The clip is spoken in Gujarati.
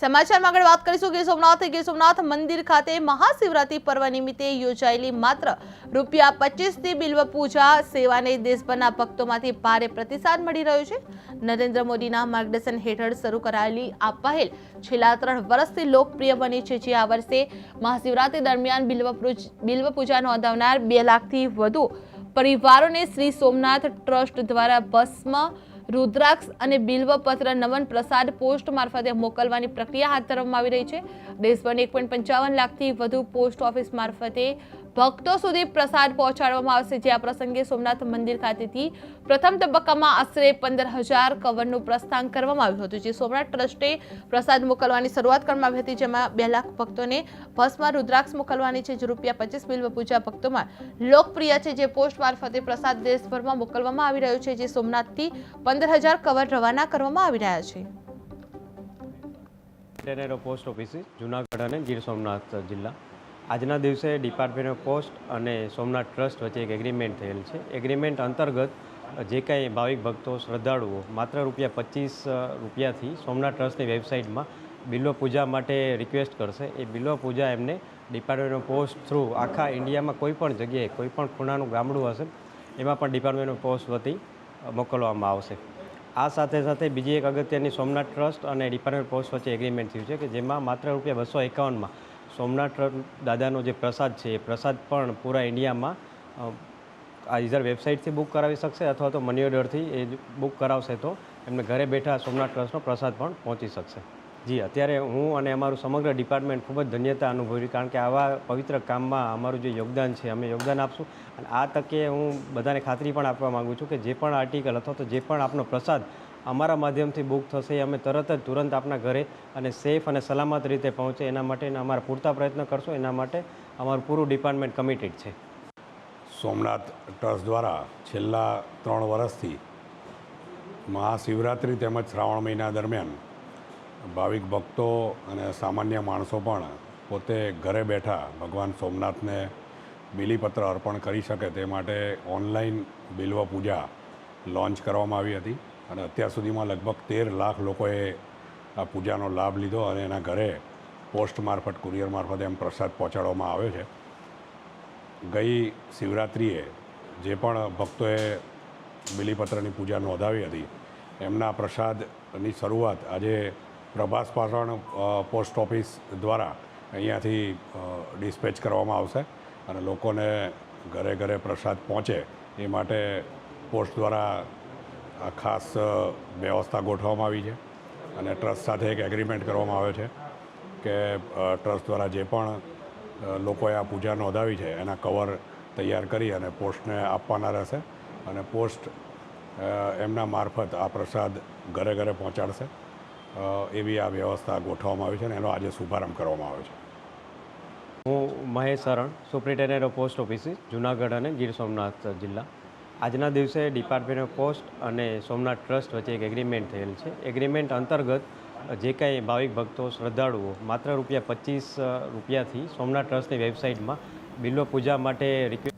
સમાચારમાં આગળ વાત કરીશું ગીર સોમનાથ મંદિર ખાતે મહાશિવરાત્રી પર્વ નિમિત્તે યોજાયેલી માત્ર ₹25ની બિલ્વ પૂજા સેવાને દેશભરના ભક્તોમાંથી ભારે પ્રતિસાદ મળી રહ્યો છે। નરેન્દ્ર મોદીના માર્ગદર્શન હેઠળ શરૂ કરાયેલી આ પહેલ છેલ્લા 3 વર્ષથી લોકપ્રિય બની છે, જે આ વર્ષે મહાશિવરાત્રી દરમિયાન બિલ્વ પૂજા નોંધાવનાર 2 લાખથી વધુ પરિવારોને શ્રી સોમનાથ ટ્રસ્ટ દ્વારા ભસ્મ, रुद्राक्ष અને બિલ્વપત્ર નમન પ્રસાદ પોસ્ટ મારફતે મોકલવાની પ્રક્રિયા હાથ ધરવામાં આવી રહી છે। દેશભરની 1.55 લાખથી વધુ પોસ્ટ ઓફિસ મારફતે ભક્તો સુધી પ્રસાદ પહોંચાડવામાં આવશે, જે આ પ્રસંગે સોમનાથ મંદિર ખાતેથી પ્રથમ તબક્કામાં આશરે 15,000 કવરનું પ્રસ્થાન કરવામાં આવ્યું હતું, જે સોમનાથ ટ્રસ્ટે પ્રસાદ મોકલવાની શરૂઆત કરવામાં આવી હતી, જેમાં 2 લાખ ભક્તોને ભસ્મ, रुद्राक्ष મોકલવાની છે, જે ₹25 બિલ્વ પૂજા ભક્તોમાં લોકપ્રિય છે, જે પોસ્ટ મારફતે પ્રસાદ દેશભરમાં મોકલવામાં આવી રહ્યો છે, જે સોમનાથથી 15,000 કવર રવાના કરવામાં આવી રહ્યા છે। ટેનેરો પોસ્ટ ઓફિસ જૂનાગઢ અને ગીર સોમનાથ જિલ્લા આજના દિવસે ડિપાર્ટમેન્ટ ઓફ પોસ્ટ અને સોમનાથ ટ્રસ્ટ વચ્ચે એક એગ્રીમેન્ટ થયેલ છે। એગ્રીમેન્ટ અંતર્ગત જે કાંઈ ભાવિક ભક્તો શ્રદ્ધાળુઓ માત્ર ₹25થી સોમનાથ ટ્રસ્ટની વેબસાઇટમાં બિલ્વ પૂજા માટે રિક્વેસ્ટ કરશે, એ બિલ્વ પૂજા એમને ડિપાર્ટમેન્ટ ઓફ પોસ્ટ થ્રુ આખા ઇન્ડિયામાં કોઈ પણ જગ્યાએ કોઈ પણ ખૂણાનું ગામડું હશે એમાં પણ ડિપાર્ટમેન્ટ ઓફ પોસ્ટ વતી મોકલવામાં આવશે। આ સાથે સાથે બીજી એક અગત્યની સોમનાથ ટ્રસ્ટ અને ડિપાર્ટમેન્ટ પોસ્ટ વચ્ચે એગ્રીમેન્ટ થયું છે કે જેમાં માત્ર ₹251માં સોમનાથ દાદાનો જે પ્રસાદ છે એ પ્રસાદ પણ પૂરા ઇન્ડિયામાં આ ઇધર વેબસાઇટથી બુક કરાવી શકશે અથવા તો મની ઓર્ડરથી એ બુક કરાવશે તો એમને ઘરે બેઠા સોમનાથ ટ્રસ્ટનો પ્રસાદ પણ પહોંચી શકશે। જી, અત્યારે હું અને અમારું સમગ્ર ડિપાર્ટમેન્ટ ખૂબ જ ધન્યતા અનુભવી, કારણ કે આવા પવિત્ર કામમાં અમારું જે યોગદાન છે અમે યોગદાન આપશું। અને આ તકે હું બધાને ખાતરી પણ આપવા માગું છું કે જે પણ આર્ટિકલ અથવા તો જે પણ આપનો પ્રસાદ અમારા માધ્યમથી બુક થશે એ અમે તુરંત આપના ઘરે અને સેફ અને સલામત રીતે પહોંચે એના માટે અમારા પૂરતા પ્રયત્ન કરશો। એના માટે અમારું પૂરું ડિપાર્ટમેન્ટ કમિટેડ છે। સોમનાથ ટ્રસ્ટ દ્વારા છેલ્લા 3 વર્ષથી મહાશિવરાત્રિ તેમજ શ્રાવણ મહિના દરમિયાન ભાવિક ભક્તો અને સામાન્ય માણસો પણ પોતે ઘરે બેઠા ભગવાન સોમનાથને બિલીપત્ર અર્પણ કરી શકે તે માટે ઓનલાઈન બિલ્વ પૂજા લોન્ચ કરવામાં આવી હતી અને અત્યાર સુધીમાં લગભગ 13 લાખ લોકોએ આ પૂજાનો લાભ લીધો અને એના ઘરે પોસ્ટ મારફત, કુરિયર મારફતે એમ પ્રસાદ પહોંચાડવામાં આવ્યો છે। ગઈ શિવરાત્રિએ જે પણ ભક્તોએ બિલીપત્રની પૂજા નોંધાવી હતી એમના પ્રસાદની શરૂઆત આજે પ્રભાસ પાટણ પોસ્ટ ઓફિસ દ્વારા અહીંયાથી ડિસ્પેચ કરવામાં આવશે અને લોકોને ઘરે ઘરે પ્રસાદ પહોંચે એ માટે પોસ્ટ દ્વારા આ ખાસ વ્યવસ્થા ગોઠવવામાં આવી છે અને ટ્રસ્ટ સાથે એક એગ્રીમેન્ટ કરવામાં આવ્યો છે કે ટ્રસ્ટ દ્વારા જે પણ લોકોએ આ પૂજા નોંધાવી છે એના કવર તૈયાર કરી અને પોસ્ટને આપવાના રહેશે અને પોસ્ટ એમના મારફત આ પ્રસાદ ઘરે ઘરે પહોંચાડશે। એવી આ વ્યવસ્થા ગોઠવવામાં આવી છે અને એનો આજે શુભારંભ કરવામાં આવ્યો છે। હું મહેશ શરણ, superintendent of post office Junagadh અને ગીર સોમનાથ જિલ્લા આજના દિવસે ડિપાર્ટમેન્ટ ઓફ પોસ્ટ અને સોમનાથ ટ્રસ્ટ વચ્ચે એક એગ્રીમેન્ટ થયેલ છે। એગ્રીમેન્ટ અંતર્ગત જે કાંઈ ભાવિક ભક્તો શ્રદ્ધાળુઓ માત્ર ₹25થી સોમનાથ ટ્રસ્ટની વેબસાઇટમાં બિલ્વ પૂજા માટે રિક્વેસ્ટ